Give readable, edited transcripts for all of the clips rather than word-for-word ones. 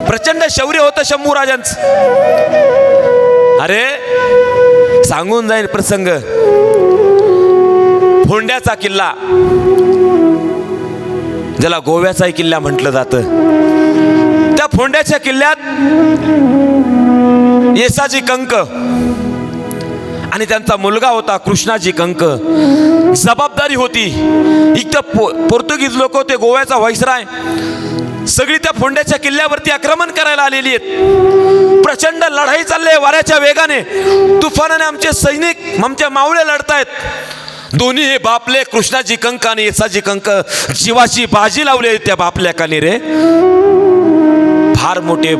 प्रचंड शौर्य होतं शंभू राजांचं. अरे सांगून जाईल प्रसंग. फोंड्याचा किल्ला, ज्याला गोव्याचा किल्ला म्हटलं जातं, त्या फोंड्याच्या किल्ल्यात येसाजी कंक आणि त्यांचा मुलगा होता कृष्णाजी कंक. जबाबदारी होती. इथं पोर्तुगीज लोक होते, गोव्याचा व्हाईसराय, सगळी त्या फोंड्याच्या किल्ल्यावरती आक्रमण करायला आलेली आहेत. प्रचंड लढाई चालली आहे वाऱ्याच्या वेगाने. तुफानाने आमचे सैनिक, आमचे मावळे लढतायत. दोन्ही हे बापले, कृष्णाजी कंक आणि येसाजी कंक, जीवाची बाजी लावली त्या बापल्याकाने रे. फार मोठे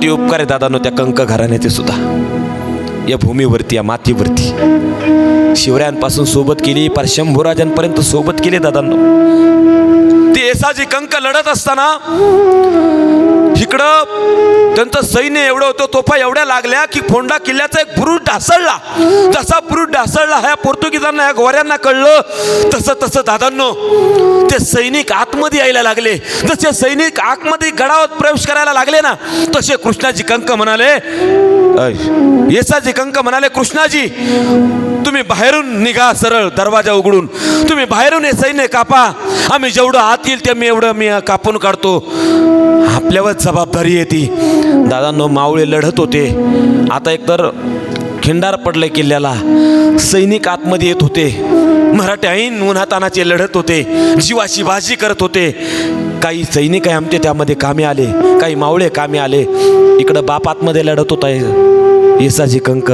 उपकार आहे दादांनो त्या कंक घराण्याचे सुद्धा. या भूमीवरती, या मातीवरती शिवरायांपासून सोबत केली, पार शंभूराजांपर्यंत सोबत केली दादांनो. ते येसाजी कंक लढत असताना इकडं त्यांचं सैन्य एवढं होतं, तोफा एवढ्या लागल्या की फोंडा किल्ल्याचा एक बुरुज ढासळला. जसा बुरुज ढासळला, ह्या पोर्तुगीजांना, ह्या गोऱ्यांना कळलं, तसं दादांनो ते सैनिक आतमध्ये यायला लागले. जसे सैनिक आतमध्ये गडावर प्रवेश करायला लागले ना, तसे कृष्णाजी कंक म्हणाले, येसाजी कंक म्हणाले, कृष्णाजी तुम्ही बाहेरून निघा, सरळ दरवाजा उघडून तुम्ही बाहेरून हे सैन्य कापा. आम्ही जेवढं आत येईल ते मी कापून काढतो. आपल्यावर जबाबदारी येते. दादांनो मावळे लढत होते. आता एकतर खिंडार पडले किल्ल्याला, सैनिक आतमध्ये येत होते. मराठी ऐन उन्हातानाचे लढत होते, जीवाची बाजी करत होते. काही सैनिक आहे आमचे त्यामध्ये कामी आले, काही मावळे कामी आले. इकडं बाप आतमध्ये लढत होता येसाजी कंक,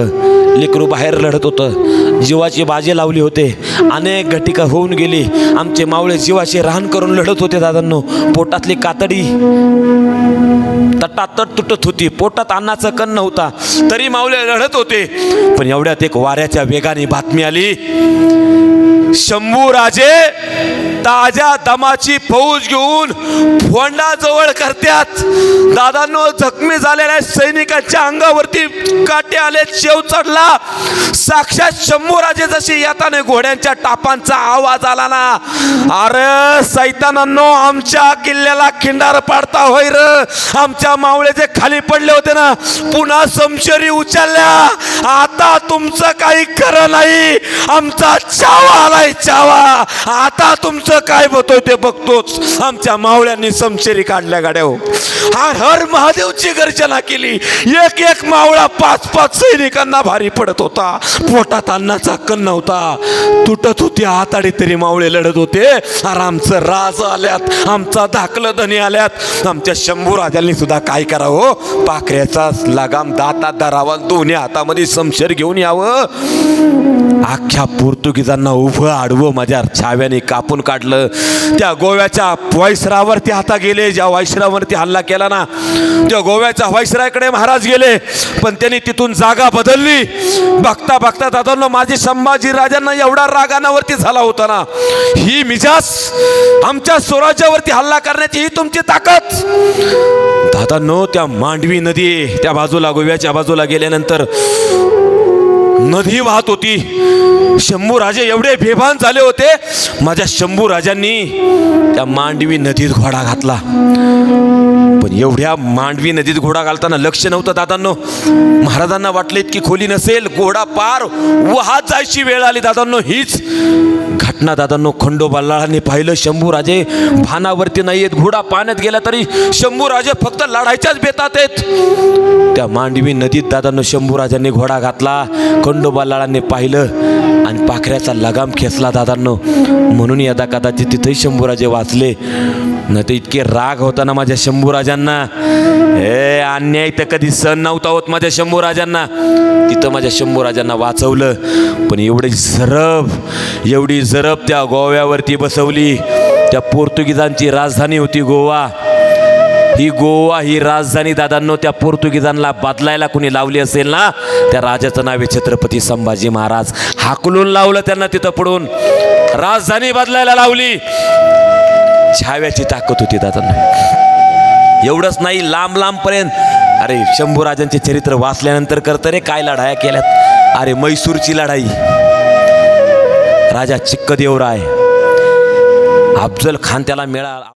लेकरू बाहेर लढत होतं, जीवाची बाजी लावली होते. अनेक घटिका होऊन गेली. आमचे मावळे जीवाचे राहण करून लढत होते दादांनो. पोटातली कातडी तटातट तुटत होती, पोटात अन्नाचं कण नव्हता, तरी मावळे लढत होते. पण एवढ्यात एक वाऱ्याच्या वेगाने बातमी आली, शंभू राजे ताज्या दमाची फौज घेऊन फोंडाजवळ करत्यात. दादांनो जखमी झालेल्या सैनिकांच्या अंगावरती काटे आले, शेव चढला. साक्षात शंभू राजे जशी येताना घोड्यांच्या टापांचा आवाज आला ना, अरे सैतानांनो आमच्या किल्ल्याला खिंडार पाडता होय र. आमच्या मावळे जे खाली पडले होते ना, पुन्हा समशेरी उचलल्या. आता तुमचं काही खरं नाही. आमचा चावा आलाय, चावा. आता तुमचं काय होतोय ते बघतोच. आमच्या मावळ्यांनी समशेरी काढल्या गाड्या. हर हर महादेवची गर्जना केली. एक एक मावळा 5-5 सैनिकांना भारी पडत होता. पोटात अन्नाचा कण नव्हता, तुटत होती हाताडी, तरी मावळे लढत होते. आमचं राज आल्यात, आमचा धाकलं धनी आल्यात. आमच्या शंभू राजांनी सुद्धा काय करावं, पाखऱ्याचा लगाम दातात धरावा, दोन्ही हातामध्ये समशेर घेऊन यावं. अख्ख्या पोर्तुगीजांना उभं आडवं माझ्या छाव्याने कापून काढलं. त्या गोव्याच्या व्हाईसरायवरती हाता गेले. ज्या व्हाईसरायवरती हल्ला केला ना, त्या गोव्याच्या व्हाईसरायकडे महाराज गेले, पण त्यांनी तिथून जागा बदलली. बघता बघता दादांनो माझी संभाजी राजांना एवढा रागानावरती झाला होता ना, ही मिजाज आमच्या स्वराज्यावरती हल्ला करण्याची ही तुमची ताकद. दादांनो त्या मांडवी नदी त्या बाजूला, गोव्याच्या बाजूला गेल्यानंतर नदी वाहत होती. शंभू राजे एवढे बेभान झाले होते. माझ्या शंभू राजांनी त्या मांडवी नदीत घोडा घातला. पण एवढ्या मांडवी नदीत घोडा घालताना लक्ष नव्हतं दादांनो. महाराजांना वाटले इतकी खोली नसेल, घोडा पार वाहत जायची वेळ आली दादांनो. हीच घटना दादांनो खंडोबालाने पाहिलं. शंभू राजे भानावरती नाही आहेत, घोडा पाण्यात गेला तरी शंभू राजे फक्त लढायच्याच बेतात आहेत. त्या मांडवी नदीत दादांनो शंभू राजांनी घोडा घातला. खंडोबालाने पाहिलं आणि पाखऱ्याचा लगाम खेचला दादांनो. म्हणून यदा कदाचित तिथेही शंभूराजे वाचले. न तर इतके राग होता ना माझ्या शंभूराजांना. हे अन्याय तर कधी सहन नव्हता होत माझ्या शंभूराजांना. तिथं माझ्या शंभूराजांना वाचवलं. पण एवढी जरब त्या गोव्यावरती बसवली. त्या पोर्तुगीजांची राजधानी होती गोवा. ही राजधानी दादांनो त्या पोर्तुगीजांना बदलायला कुणी लावली असेल ना, त्या राजाचं नाव आहे छत्रपती संभाजी महाराज. हाकलून लावलं त्यांना तिथं पडून, राजधानी बदलायला लावली. छाव्याची ताकद होती दादांनो. एवढंच नाही, लांब पर्यंत. अरे शंभूराजांचे चरित्र वाचल्यानंतर करतं रे काय लढाया केल्यात. अरे मैसूरची लढाई, राजा चिक्कदेवराय, अफजल खान त्याला मिळाला.